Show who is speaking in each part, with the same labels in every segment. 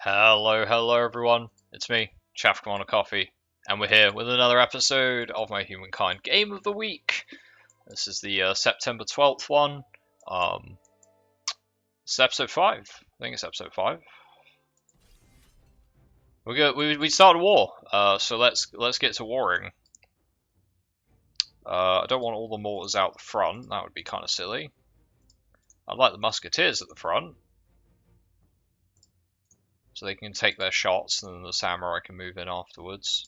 Speaker 1: Hello everyone. It's me, Chaff Commander Coffee, and we're here with another episode of my Humankind Game of the Week. This is the September 12th one. It's episode 5. I think it's episode 5. We started a war, so let's get to warring. I don't want all the mortars out the front. That would be kind of silly. I'd like the musketeers at the front, so they can take their shots, and then the samurai can move in afterwards.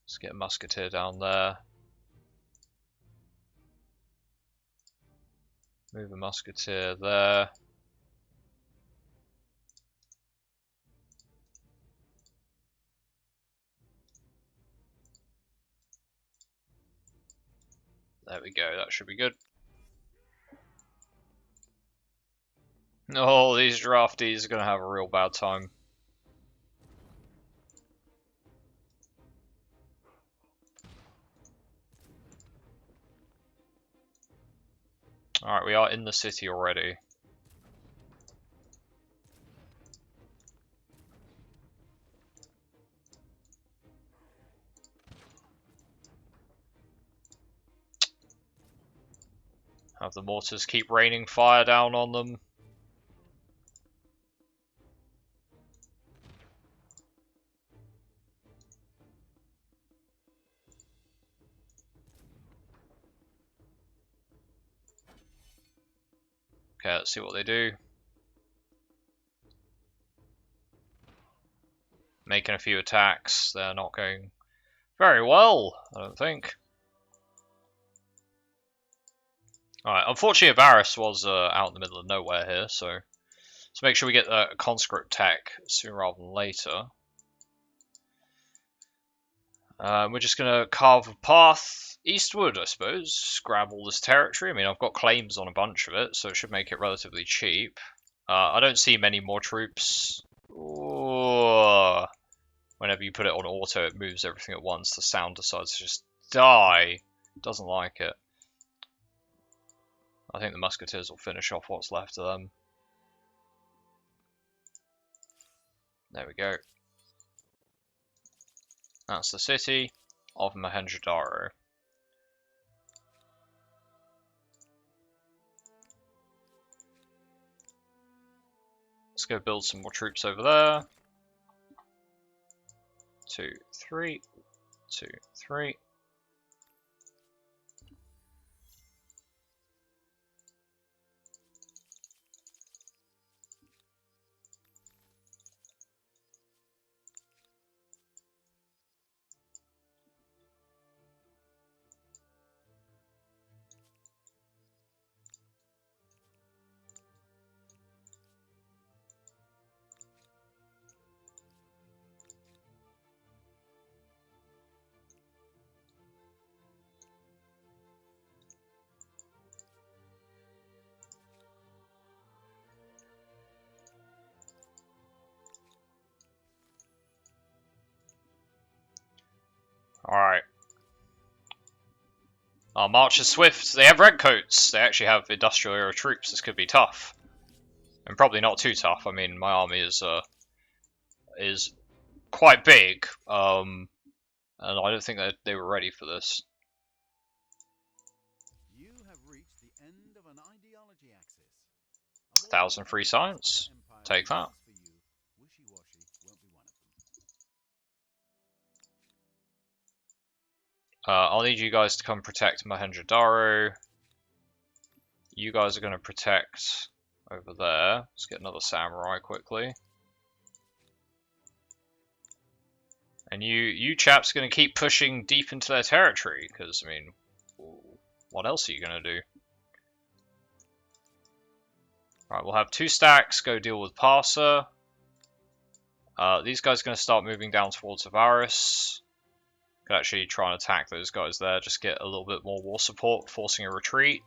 Speaker 1: Let's get a musketeer down there. Move a musketeer there. There we go, that should be good. Oh, these draftees are going to have a real bad time. Alright, we are in the city already. Have the mortars keep raining fire down on them. Okay, let's see what they do. Making a few attacks. They're not going very well, I don't think. Alright, unfortunately Varus was out in the middle of nowhere here, so let's make sure we get a conscript tech sooner rather than later. We're just going to carve a path eastward, I suppose. Grab all this territory. I mean, I've got claims on a bunch of it, so it should make it relatively cheap. I don't see many more troops. Ooh. Whenever you put it on auto, it moves everything at once. The sound decides to just die. Doesn't like it. I think the musketeers will finish off what's left of them. There we go. That's the city of Mohenjo-daro. Let's go build some more troops over there. 2, 3, 2, 3. Alright. Our march is swift. They have redcoats. They actually have industrial era troops. This could be tough. And probably not too tough. I mean, my army is quite big. And I don't think that they were ready for this.
Speaker 2: You have reached the end of an ideology axis.
Speaker 1: 1,000 free science. Take that. I'll need you guys to come protect Mohenjo-daro. You guys are going to protect over there. Let's get another samurai quickly. And you chaps are going to keep pushing deep into their territory, because, I mean, what else are you going to do? Right, we'll have 2 stacks, go deal with Parser. These guys are going to start moving down towards Varus. Could actually try and attack those guys there, just get a little bit more war support, forcing a retreat.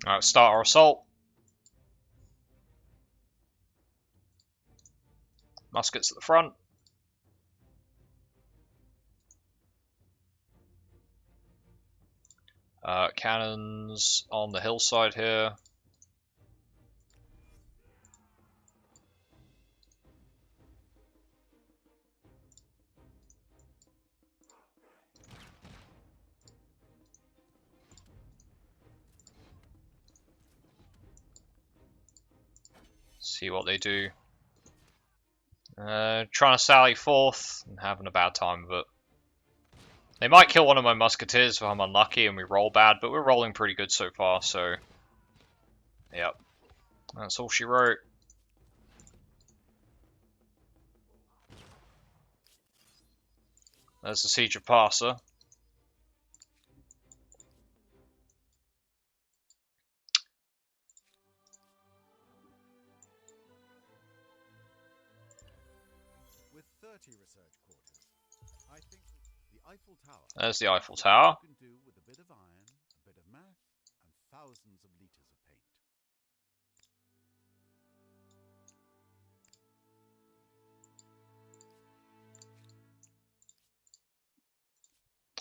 Speaker 1: Alright, start our assault. Muskets at the front. Cannons on the hillside here. See what they do. Trying to sally forth and having a bad time of it. They might kill one of my musketeers if I'm unlucky and we roll bad, but we're rolling pretty good so far, so... Yep. That's all she wrote. There's the Siege of Parsa.
Speaker 2: With 30 research quarters, I think the Eiffel Tower.
Speaker 1: There's the Eiffel Tower.
Speaker 2: You can do with a bit of iron, a bit of math, and thousands of liters of paint.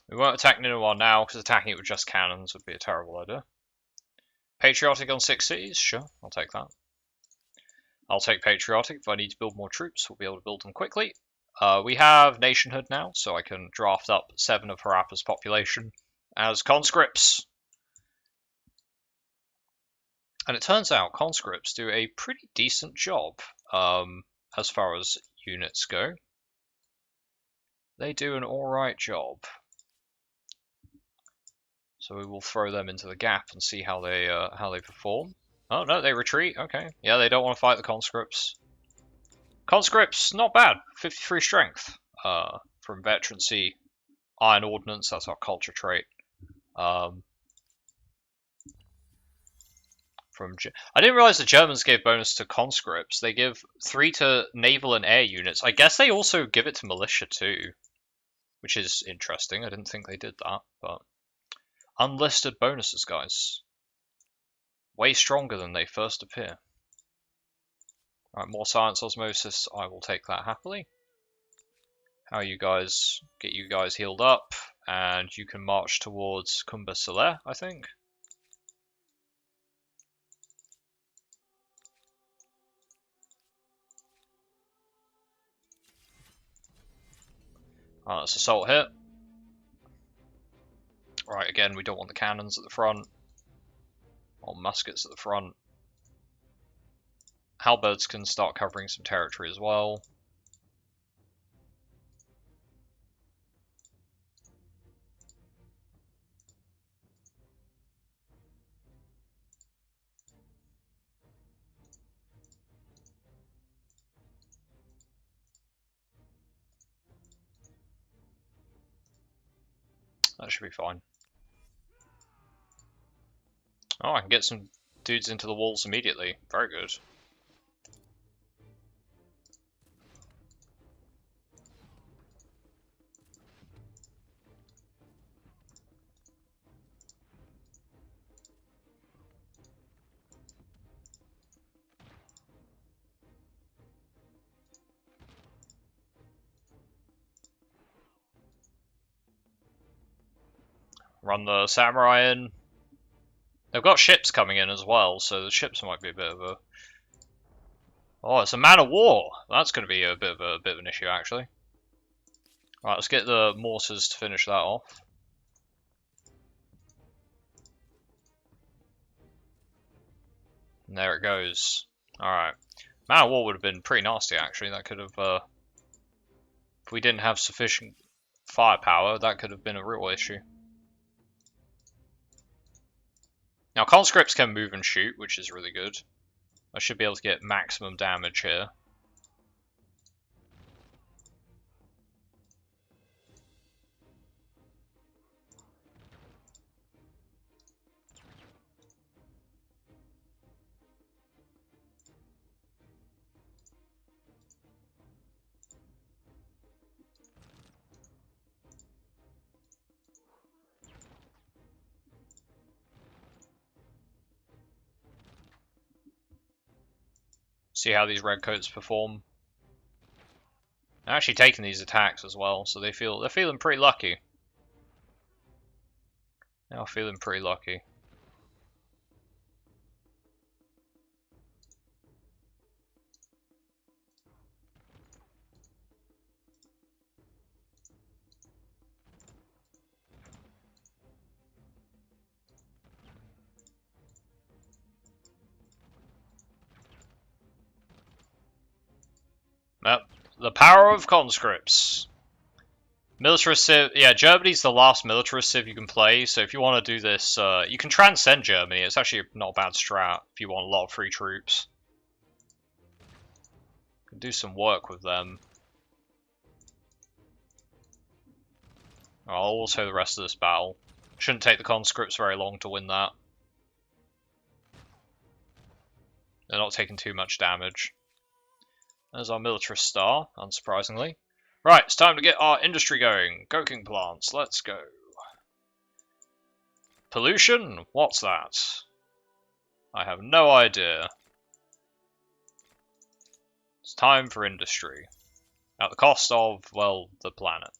Speaker 1: We won't attack Nineveh now, because attacking it with just cannons would be a terrible idea. Patriotic on 6 cities? Sure, I'll take that. I'll take Patriotic. If I need to build more troops, we'll be able to build them quickly. We have nationhood now, so I can draft up 7 of Harappa's population as conscripts. And it turns out conscripts do a pretty decent job as far as units go. They do an alright job. So we will throw them into the gap and see how they perform. Oh no, they retreat. Okay, yeah, they don't want to fight the conscripts. Conscripts, not bad. 53 strength from veterancy, iron ordnance. That's our culture trait. I didn't realize the Germans gave bonus to conscripts. They give 3 to naval and air units. I guess they also give it to militia too, which is interesting. I didn't think they did that, but unlisted bonuses, guys. Way stronger than they first appear. Alright, more science osmosis. I will take that happily. How are you guys? Get you guys healed up, and you can march towards Kumba Saleh, I think. Alright, let's assault here. Right, again, we don't want the cannons at the front. Or muskets at the front. Halberds can start covering some territory as well. That should be fine. Oh, I can get some dudes into the walls immediately. Very good. Run the samurai in. They've got ships coming in as well, so the ships might be a bit of a... Oh, it's a man of war! That's going to be a bit of an issue, actually. Right, let's get the mortars to finish that off. And there it goes. Alright. Man of war would have been pretty nasty, actually. That could have... if we didn't have sufficient firepower, that could have been a real issue. Now, conscripts can move and shoot, which is really good. I should be able to get maximum damage here. See how these redcoats perform. They're actually taking these attacks as well, so they're feeling pretty lucky. They are feeling pretty lucky. Yep. The power of conscripts. Militarist civ, yeah, Germany's the last militarist civ you can play, so if you want to do this, you can transcend Germany. It's actually not a bad strat if you want a lot of free troops. You can do some work with them. I'll also the rest of this battle. Shouldn't take the conscripts very long to win that. They're not taking too much damage. There's our militarist star, unsurprisingly. Right, it's time to get our industry going. Coking plants, let's go. Pollution? What's that? I have no idea. It's time for industry. At the cost of, well, the planet.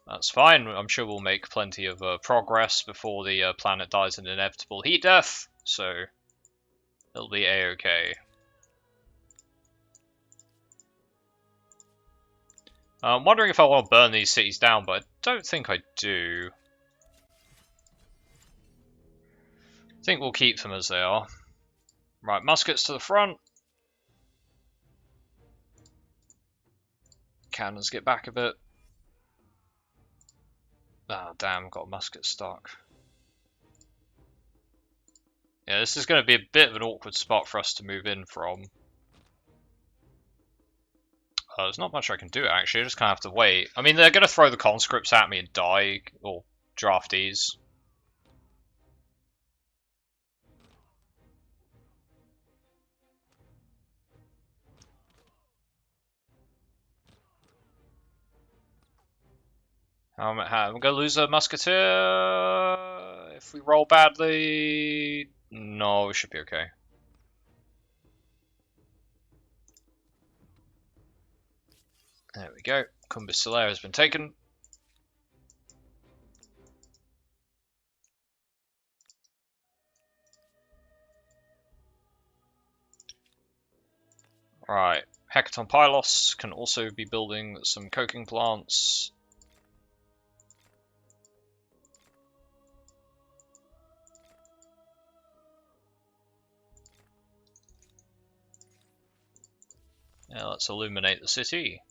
Speaker 1: That's fine, I'm sure we'll make plenty of progress before the planet dies an inevitable heat death, so it'll be a-okay. I'm wondering if I want to burn these cities down, but I don't think I do. I think we'll keep them as they are. Right, muskets to the front. Cannons get back a bit. Ah, damn, I've got a musket stuck. Yeah, this is going to be a bit of an awkward spot for us to move in from. There's not much I can do, actually. I just kind of have to wait. I mean, they're going to throw the conscripts at me and die, or draftees. I'm going to lose a musketeer if we roll badly. No, we should be okay. There we go. Cumbus Solaire has been taken. Right. Hecaton Pylos can also be building some coking plants. Yeah, let's illuminate the city.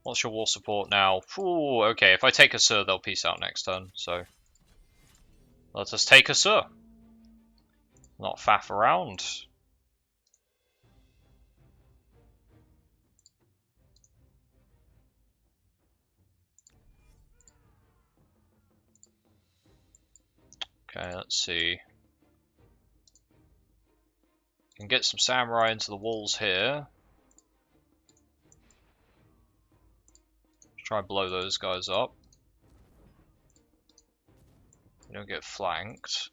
Speaker 1: What's your war support now? Ooh, okay, if I take a Sir, they'll peace out next turn, so let us take a Sir. Not faff around. Okay, let's see. Can get some samurai into the walls here. Try and blow those guys up. We don't get flanked.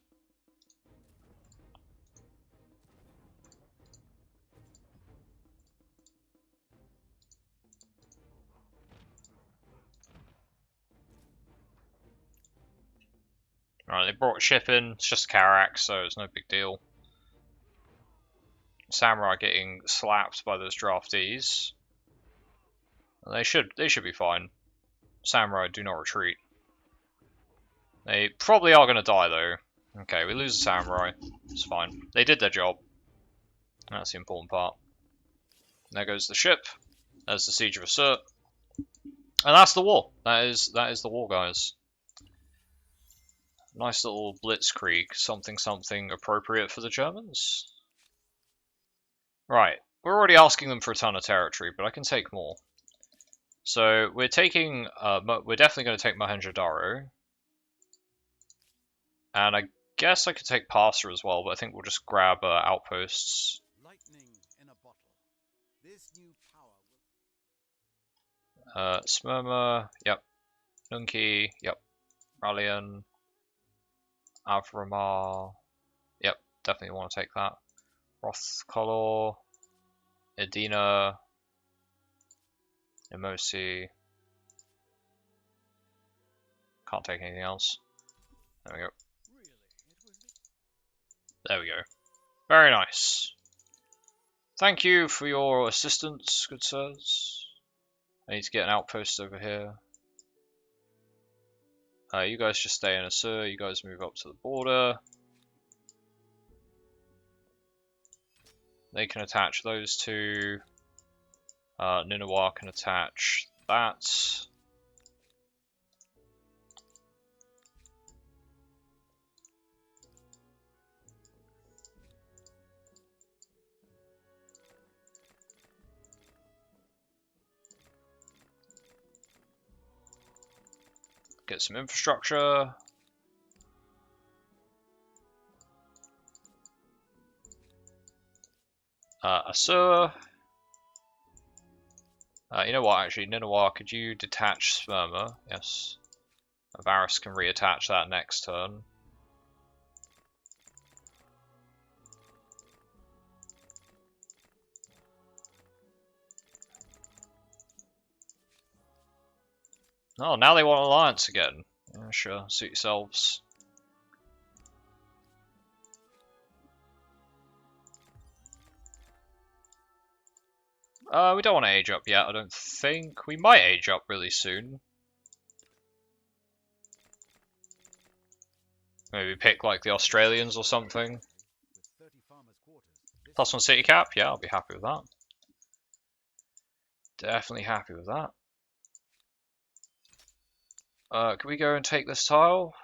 Speaker 1: Alright, they brought a ship in. It's just a Karak, so it's no big deal. Samurai getting slapped by those draftees. They should be fine. Samurai do not retreat. They probably are going to die though. Okay, we lose a samurai. It's fine. They did their job. That's the important part. There goes the ship. There's the siege of Assert. And that's the war. That is the war, guys. Nice little Blitzkrieg. Something appropriate for the Germans. Right. We're already asking them for a ton of territory, but I can take more. So we're taking. We're definitely going to take Mohenjo-Daro. And I guess I could take Parsa as well, but I think we'll just grab outposts.
Speaker 2: Lightning in a bottle. This new power will...
Speaker 1: Smyrna, yep. Nunki, yep. Rallian. Avramar, yep. definitely want to take that. Rothkolor, Edina, Emosi. Can't take anything else. There we go. There we go. Very nice. Thank you for your assistance, good sirs. I need to get an outpost over here. You guys just stay in Assert. You guys move up to the border. They can attach those two. Nineveh can attach that. Get some infrastructure. Assur. You know what, actually, Nineveh, could you detach Smyrna? Yes. Varus can reattach that next turn. Oh, now they want alliance again. Yeah, sure, suit yourselves. We don't want to age up yet, I don't think. We might age up really soon. Maybe pick like the Australians or something. +1 city cap, yeah, I'll be happy with that. Definitely happy with that. Can we go and take this tile?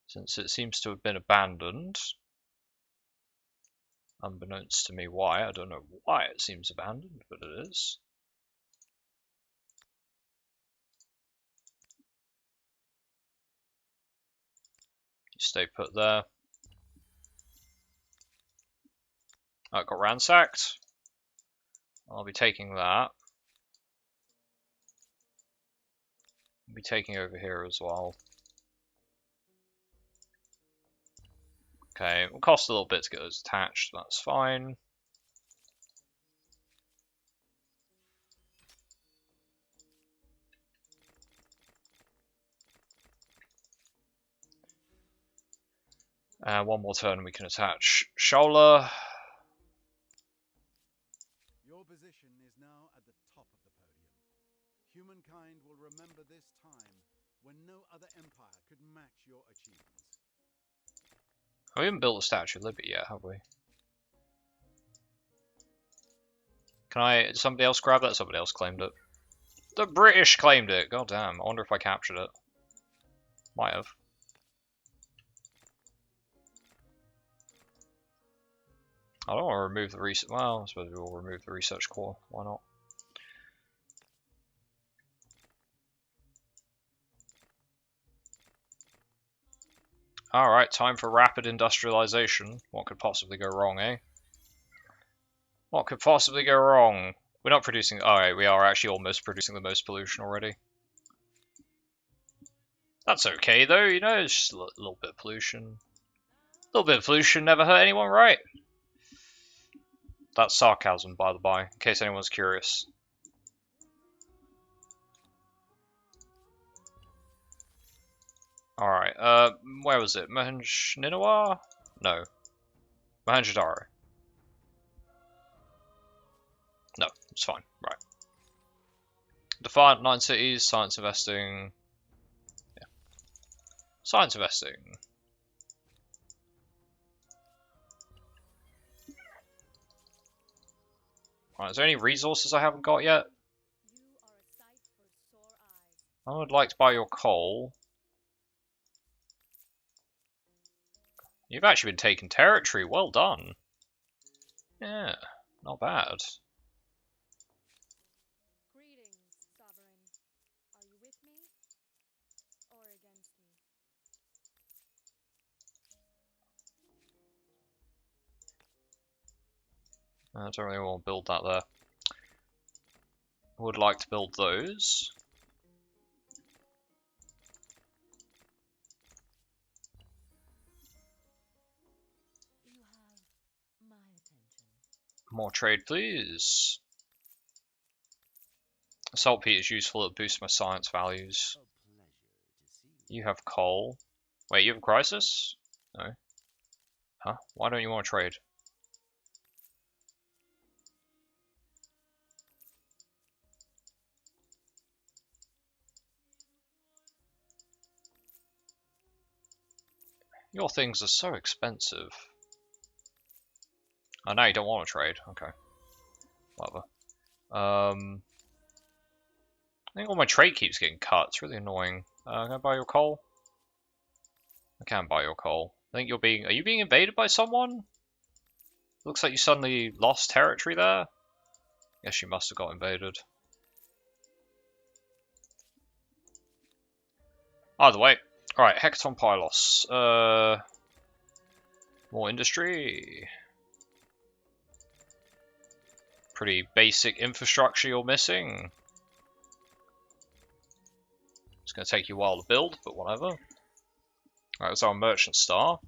Speaker 1: Since it seems to have been abandoned. Unbeknownst to me why, I don't know why it seems abandoned, but it is. You stay put there. I got ransacked. I'll be taking that. I'll be taking over here as well. Okay, it will cost a little bit to get those attached, that's fine. One more turn we can attach Shola.
Speaker 2: Your position is now at the top of the podium. Humankind will remember this time when no other empire could match your achievements.
Speaker 1: We haven't built the Statue of Liberty yet, have we? Did somebody else grab that? Somebody else claimed it. The British claimed it! God damn, I wonder if I captured it. Might have. I don't want to remove the research. Well, I suppose we'll remove the research core. Why not? Alright, time for rapid industrialization. What could possibly go wrong, eh? What could possibly go wrong? We're not producing. Alright, we are actually almost producing the most pollution already. That's okay though, you know, it's just a little bit of pollution. A little bit of pollution never hurt anyone, right? That's sarcasm, by the by, in case anyone's curious. Alright, where was it? Nineveh? No. Mohenjo-daro. No, it's fine, right. Defiant, 9 cities, science investing. Yeah. Science investing. Alright, is there any resources I haven't got yet? I would like to buy your coal. You've actually been taking territory, well done. Yeah, not bad.
Speaker 3: Greetings, Sovereign. Are you with me or against me?
Speaker 1: I don't really want to build that there. I would like to build those. More trade, please. Saltpeter is useful, it boosts my science values. You have coal. Wait, you have a crisis? No. Huh? Why don't you want to trade? Your things are so expensive. Oh, now you don't want to trade. Okay. Whatever. I think all my trade keeps getting cut. It's really annoying. Can I buy your coal? I can buy your coal. I think you're being... Are you being invaded by someone? Looks like you suddenly lost territory there. Guess you must have got invaded. Either way. Alright, Hecaton Pylos. More industry. Pretty basic infrastructure you're missing. It's going to take you a while to build, but whatever. Alright, that's our merchant star.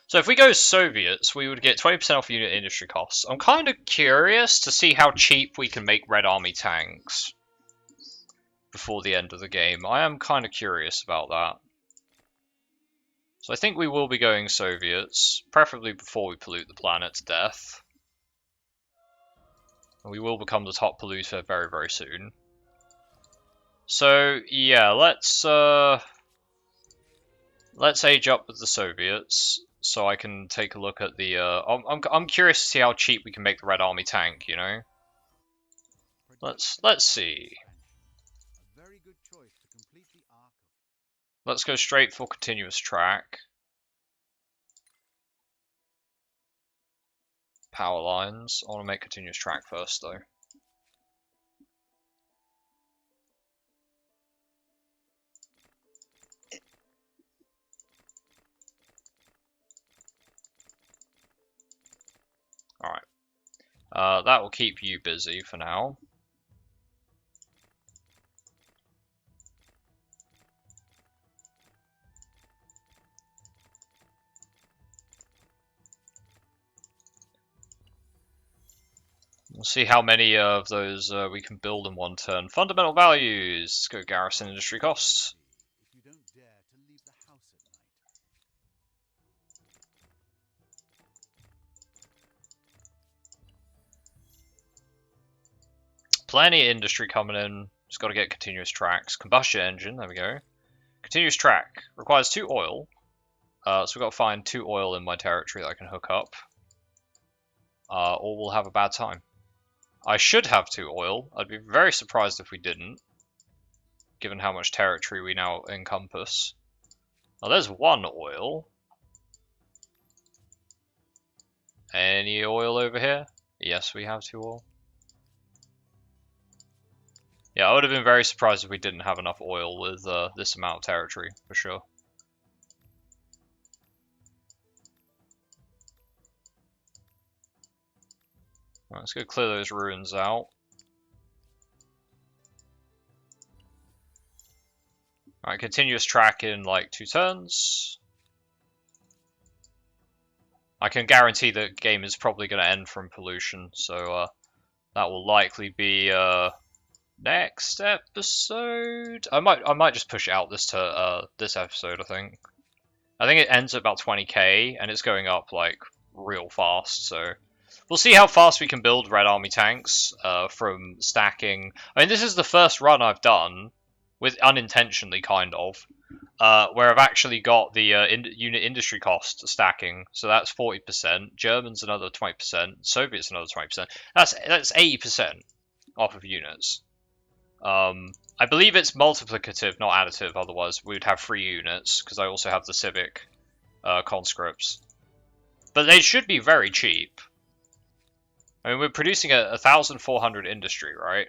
Speaker 1: So if we go Soviets, we would get 20% off unit industry costs. I'm kind of curious to see how cheap we can make Red Army tanks before the end of the game. I am kind of curious about that. So I think we will be going Soviets, preferably before we pollute the planet to death. And we will become the top polluter very, very soon. So yeah, let's age up with the Soviets. So I can take a look at the. I'm curious to see how cheap we can make the Red Army tank. You know. Let's see.
Speaker 2: A very good choice to complete the arc of...
Speaker 1: Let's go straight for continuous track. Power lines. I want to make continuous track first, though. Alright. That will keep you busy for now. We'll see how many of those we can build in one turn. Fundamental values. Let's go garrison industry costs.
Speaker 2: If you don't dare to leave the house at night.
Speaker 1: Plenty of industry coming in. Just got to get continuous tracks. Combustion engine, there we go. Continuous track. Requires 2 oil. So we've got to find 2 oil in my territory that I can hook up. Or we'll have a bad time. I should have 2 oil. I'd be very surprised if we didn't, given how much territory we now encompass. Oh, there's 1 oil. Any oil over here? Yes, we have 2 oil. Yeah, I would have been very surprised if we didn't have enough oil with this amount of territory, for sure. Right, let's go clear those ruins out. Alright, continuous track in like 2 turns. I can guarantee the game is probably going to end from pollution, so that will likely be next episode. I might just push it out this episode. I think it ends at about 20k and it's going up like real fast. So we'll see how fast we can build Red Army tanks from stacking. I mean, this is the first run I've done with unintentionally kind of. Where I've actually got the unit industry cost stacking, so that's 40%. Germans another 20%. Soviets another 20%. That's 80% off of units. I believe it's multiplicative, not additive. Otherwise, we would have 3 units because I also have the civic conscripts. But they should be very cheap. I mean, we're producing 1,400 industry, right?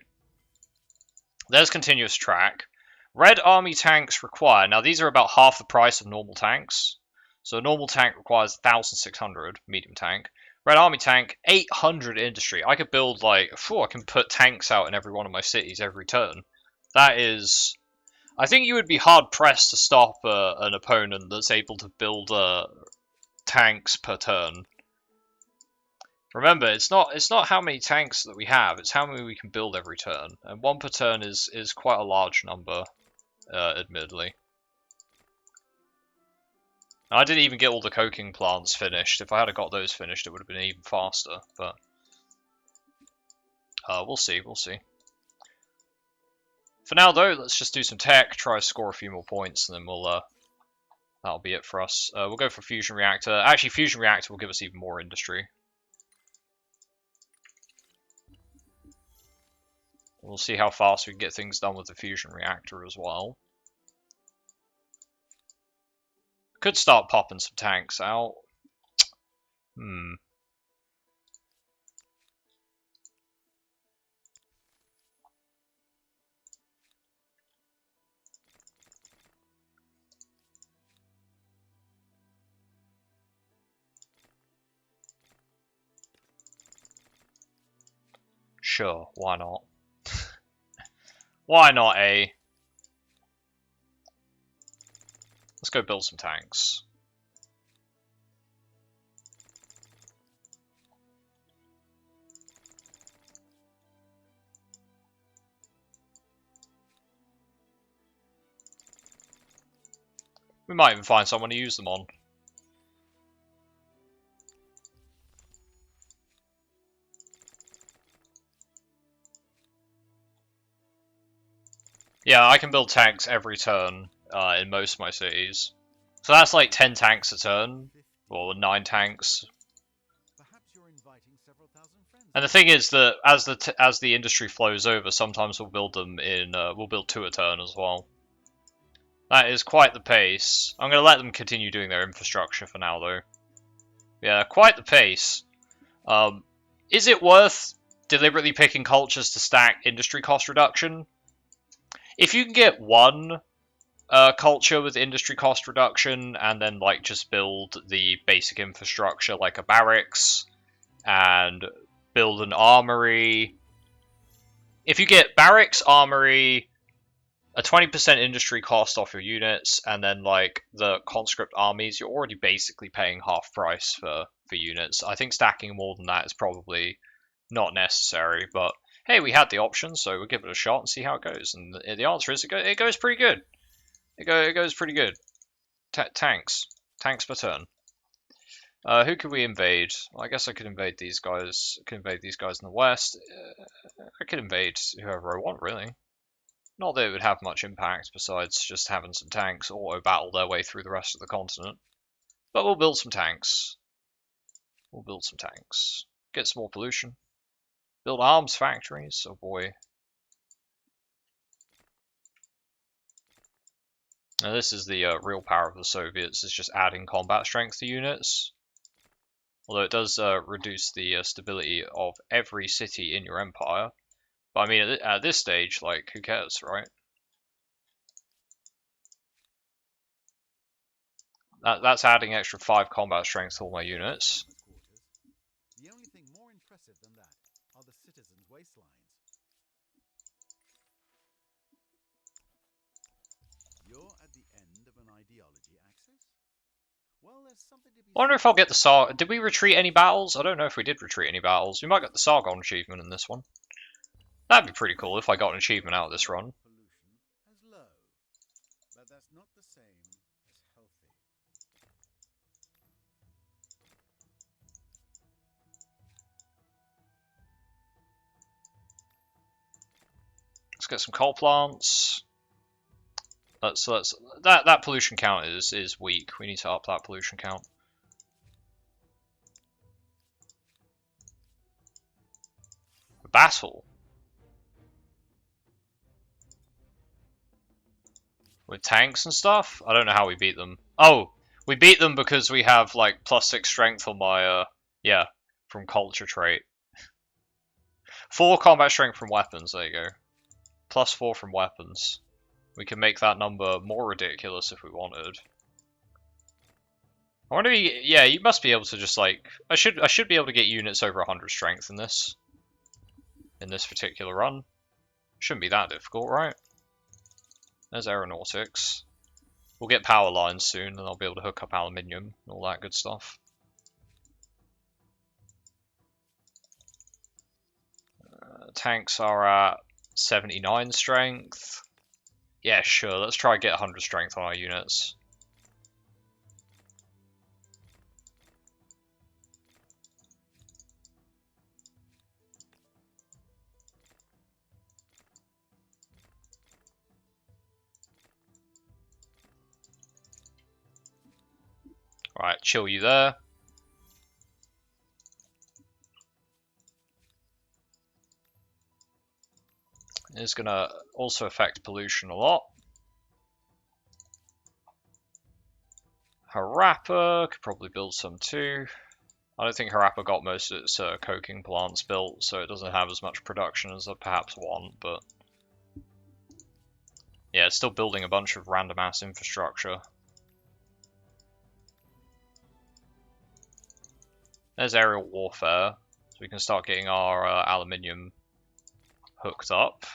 Speaker 1: There's continuous track. Red Army tanks require, now these are about half the price of normal tanks. So a normal tank requires 1,600, medium tank. Red Army tank, 800 industry. I could build like, I can put tanks out in every one of my cities every turn. That is, I think you would be hard pressed to stop an opponent that's able to build tanks per turn. Remember, it's not how many tanks that we have, it's how many we can build every turn. And 1 per turn is quite a large number, admittedly. I didn't even get all the coking plants finished. If I had got those finished, it would have been even faster, but we'll see, we'll see. For now, though, let's just do some tech, try to score a few more points, and then we'll that'll be it for us. We'll go for fusion reactor. Actually, fusion reactor will give us even more industry. We'll see how fast we can get things done with the fusion reactor as well. Could start popping some tanks out. Sure, why not? Why not, eh? Let's go build some tanks. We might even find someone to use them on. Yeah, I can build tanks every turn in most of my cities. So that's like 10 tanks a turn, or 9 tanks. And the thing is that as the industry flows over, sometimes we'll build them in we'll build 2 a turn as well. That is quite the pace. I'm going to let them continue doing their infrastructure for now, though. Yeah, quite the pace. Is it worth deliberately picking cultures to stack industry cost reduction? If you can get one culture with industry cost reduction and then like just build the basic infrastructure like a barracks and build an armory. If you get barracks, armory, a 20% industry cost off your units, and then like the conscript armies, you're already basically paying half price for units. I think stacking more than that is probably not necessary, but hey, we had the option, so we'll give it a shot and see how it goes. And the answer is it goes pretty good. It goes pretty good. Tanks per turn. Who could we invade? Well, I guess I could invade these guys. I could invade these guys in the west. I could invade whoever I want, really. Not that it would have much impact besides just having some tanks auto battle their way through the rest of the continent. But we'll build some tanks. We'll build some tanks. Get some more pollution. Build arms factories. Oh boy. Now this is the real power of the Soviets, is just adding combat strength to units. Although it does reduce the stability of every city in your empire. But I mean, at this stage, like, who cares, right? That's adding extra 5 combat strength to all my units.
Speaker 2: The only thing more impressive than that are the citizens' waistlines. You're at the end of an ideology axis? Well, there's something to be.
Speaker 1: I wonder if I'll get the Sargon. Did we retreat any battles? I don't know if we did retreat any battles. We might get the Sargon achievement in this one. That'd be pretty cool if I got an achievement out of this run.
Speaker 2: Pollution as low, but that's not the same as healthy.
Speaker 1: Let's get some coal plants. That pollution count is weak. We need to up that pollution count. Battle with tanks and stuff. I don't know how we beat them. Oh, we beat them because we have like +6 strength on my yeah, from culture trait. 4 combat strength from weapons. There you go. +4 from weapons. We can make that number more ridiculous if we wanted. I wonder if yeah, you must be able to just like I should be able to get units over 100 strength in this particular run. Shouldn't be that difficult, right? There's aeronautics. We'll get power lines soon, and I'll be able to hook up aluminium and all that good stuff. tanks are at 79 strength. Yeah, sure, let's try and get 100 strength on our units. Alright, chill you there. It's gonna also affect pollution a lot. Harappa could probably build some too. I don't think Harappa got most of its coking plants built, so it doesn't have as much production as I perhaps want, but yeah, it's still building a bunch of random ass infrastructure. There's aerial warfare, so we can start getting our aluminium hooked up.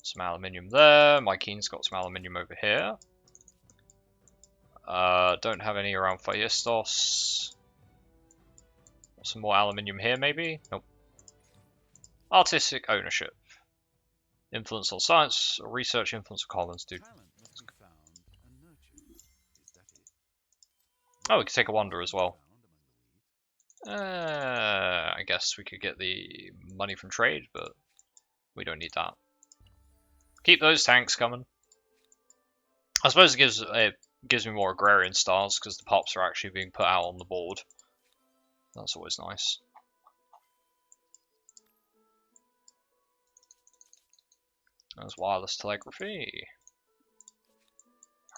Speaker 1: Some aluminium there. My Keen's got some aluminium over here. Don't have any around Phaistos. Some more aluminium here, maybe? Nope. Artistic ownership. Influence on science, research, influence on commons, dude. Oh, we could take a wander as well. I guess we could get the money from trade, but we don't need that. Keep those tanks coming. I suppose it gives me more agrarian stars because the pops are actually being put out on the board. That's always nice. There's wireless telegraphy.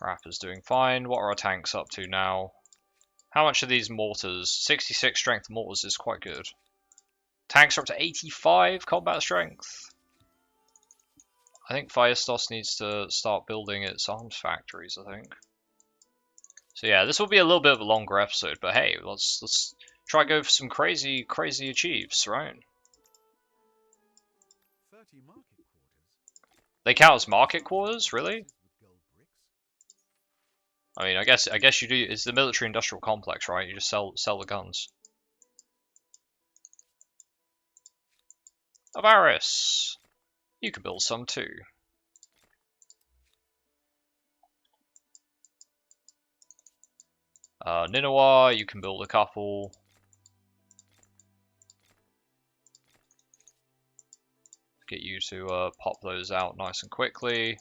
Speaker 1: Harappa's doing fine. What are our tanks up to now? How much are these mortars? 66 strength mortars is quite good. Tanks are up to 85 combat strength. I think Phaistos needs to start building its arms factories, I think. So yeah, this will be a little bit of a longer episode, but hey, let's try and go for some crazy achieves, right?
Speaker 2: 30 market quarters.
Speaker 1: They count as market quarters, really? I mean, I guess you do. It's the military-industrial complex, right? You just sell the guns. Avaris, you could build some too. Ninawa, you can build a couple. Get you to pop those out nice and quickly.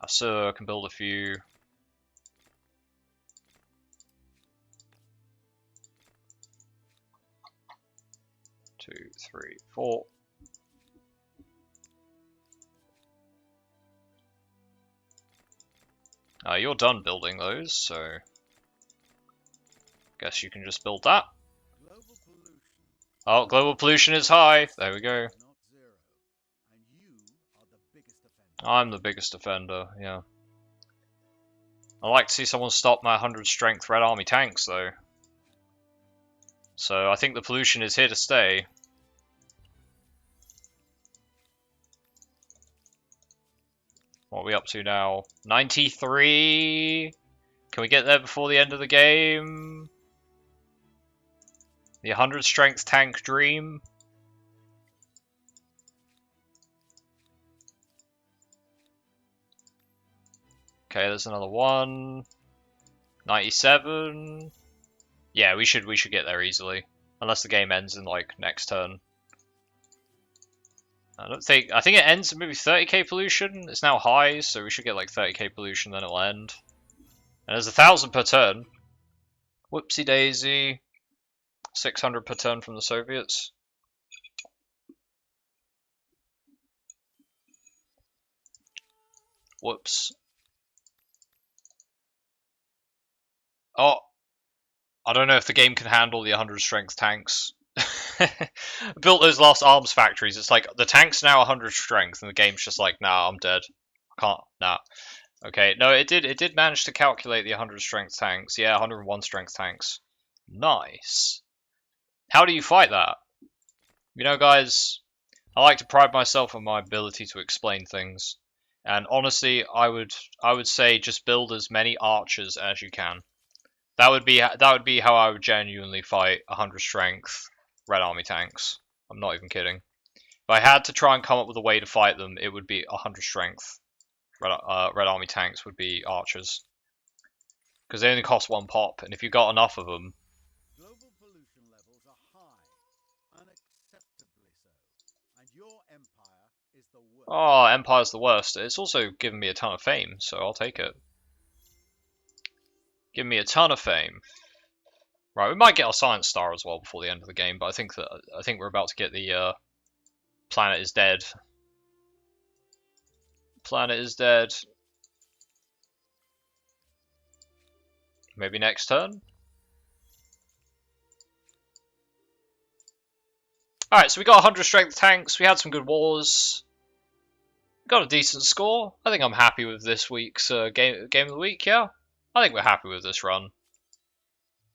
Speaker 1: Assert can build a few. 2, 3, 4. You're done building those, so guess you can just build that. Oh, global pollution is high. There we go. I'm the biggest offender, yeah. I'd like to see someone stop my 100 strength Red Army tanks, though. So I think the pollution is here to stay. What are we up to now? 93! Can we get there before the end of the game? The 100 strength tank dream? Okay, there's another one. 97. Yeah, we should get there easily. Unless the game ends in like next turn. I think it ends at maybe 30k pollution. It's now high, so we should get like 30k pollution, then it'll end. And there's 1,000 per turn. Whoopsie daisy. 600 per turn from the Soviets. Whoops. Oh, I don't know if the game can handle the 100 strength tanks. Built those last arms factories. It's like the tank's now 100 strength, and the game's just like, nah, I'm dead. I can't. Nah. Okay, no, it did manage to calculate the 100 strength tanks. Yeah, 101 strength tanks. Nice. How do you fight that? You know, guys, I like to pride myself on my ability to explain things. And honestly, I would say just build as many archers as you can. That would be how I would genuinely fight 100 strength Red Army tanks. I'm not even kidding. If I had to try and come up with a way to fight them, it would be 100 strength. Red Army tanks would be archers. Because they only cost 1 pop, and if you got enough of them...
Speaker 2: Global pollution levels are high, unacceptably so, and your empire is the worst.
Speaker 1: Oh, Empire's the worst. It's also given me a ton of fame, so I'll take it. Give me a ton of fame. Right, we might get our Science Star as well before the end of the game, but I think we're about to get the Planet is Dead. Planet is dead. Maybe next turn. Alright, so we got 100 strength tanks, we had some good wars. Got a decent score. I think I'm happy with this week's game of the week, yeah? I think we're happy with this run.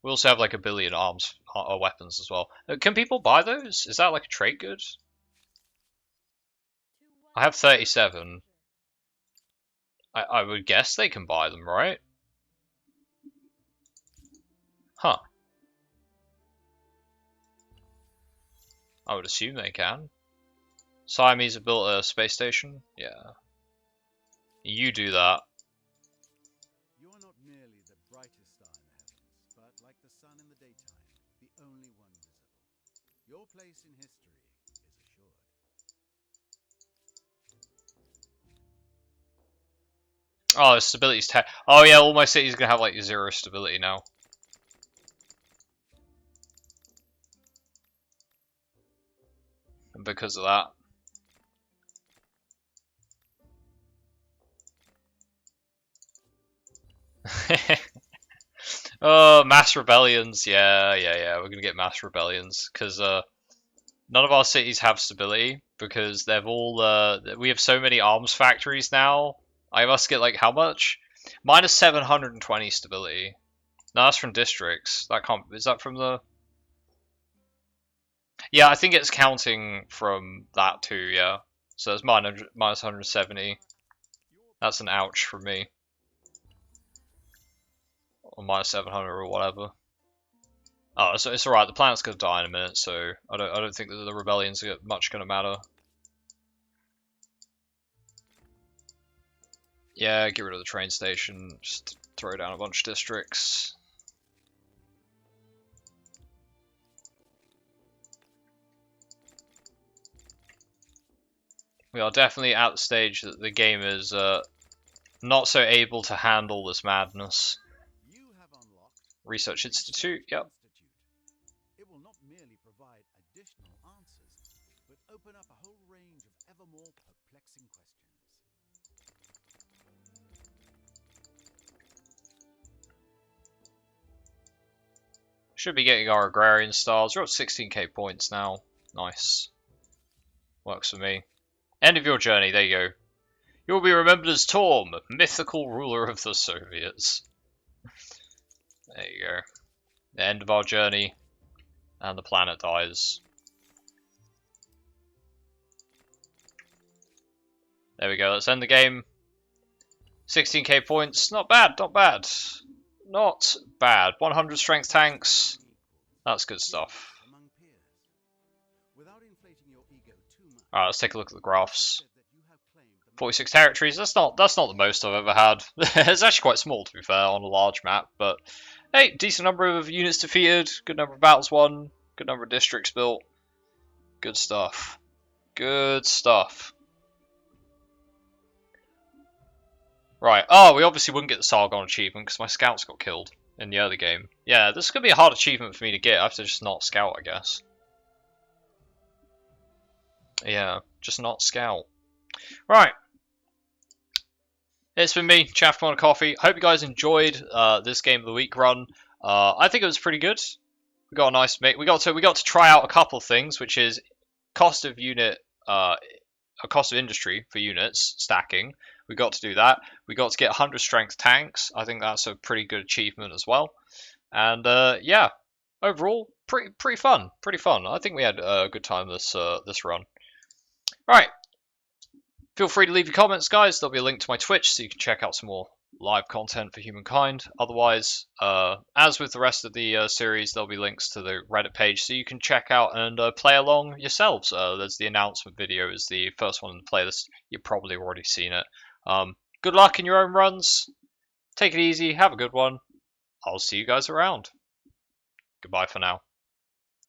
Speaker 1: We also have like 1 billion arms or weapons as well. Can people buy those? Is that like a trade good? I have 37. I would guess they can buy them, right? Huh. I would assume they can. Siamese have built a space station? Yeah. You do that.
Speaker 2: You are not merely the brightest star in the heavens, but like the sun in the daytime, the only one visible. Your place in history is assured.
Speaker 1: Oh, stability's 10. Oh yeah, all my cities are gonna have like 0 stability now. And because of that. Oh, mass rebellions. Yeah. We're gonna get mass rebellions because none of our cities have stability because they've all we have so many arms factories now. I must get like how much? Minus 720 stability. No, that's from districts. That can't. Is that from the? Yeah, I think it's counting from that too. Yeah. So it's minus 170. That's an ouch for me. Or minus 700 or whatever. Oh, so it's alright. The planet's gonna die in a minute, so I don't think that the rebellions are much gonna matter. Yeah, get rid of the train station. Just throw down a bunch of districts. We are definitely at the stage that the game is not so able to handle this madness.
Speaker 2: You have unlocked
Speaker 1: Research Institute, yep.
Speaker 2: It will not merely provide additional answers, but open up a whole range of ever more perplexing questions.
Speaker 1: Should be getting our agrarian stars. We're up 16k points now. Nice. Works for me. End of your journey, there you go. You will be remembered as Torm, mythical ruler of the Soviets. There you go. The end of our journey. And the planet dies. There we go, let's end the game. 16k points, not bad, not bad. Not bad. 100 strength tanks. That's good stuff. Alright, let's take a look at the graphs. 46 territories, that's not the most I've ever had. It's actually quite small to be fair on a large map, but hey, decent number of units defeated, good number of battles won, good number of districts built. Good stuff. Good stuff. Right, oh, we obviously wouldn't get the Sargon achievement because my scouts got killed in the early game. Yeah, this is going to be a hard achievement for me to get. I have to just not scout, I guess. Yeah, just not scout. Right. It's been me, Chaff on Coffee. Hope you guys enjoyed this Game of the Week run. I think it was pretty good. We got a nice mix. We got to try out a couple of things, which is cost of unit, a cost of industry for units stacking. We got to do that. We got to get 100 strength tanks. I think that's a pretty good achievement as well. And yeah, overall, pretty fun. Pretty fun. I think we had a good time this run. Right. Feel free to leave your comments, guys. There'll be a link to my Twitch so you can check out some more live content for Humankind. Otherwise, as with the rest of the series, there'll be links to the Reddit page so you can check out and play along yourselves. There's the announcement video is the first one in the playlist. You've probably already seen it. Good luck in your own runs. Take it easy. Have a good one. I'll see you guys around. Goodbye for now.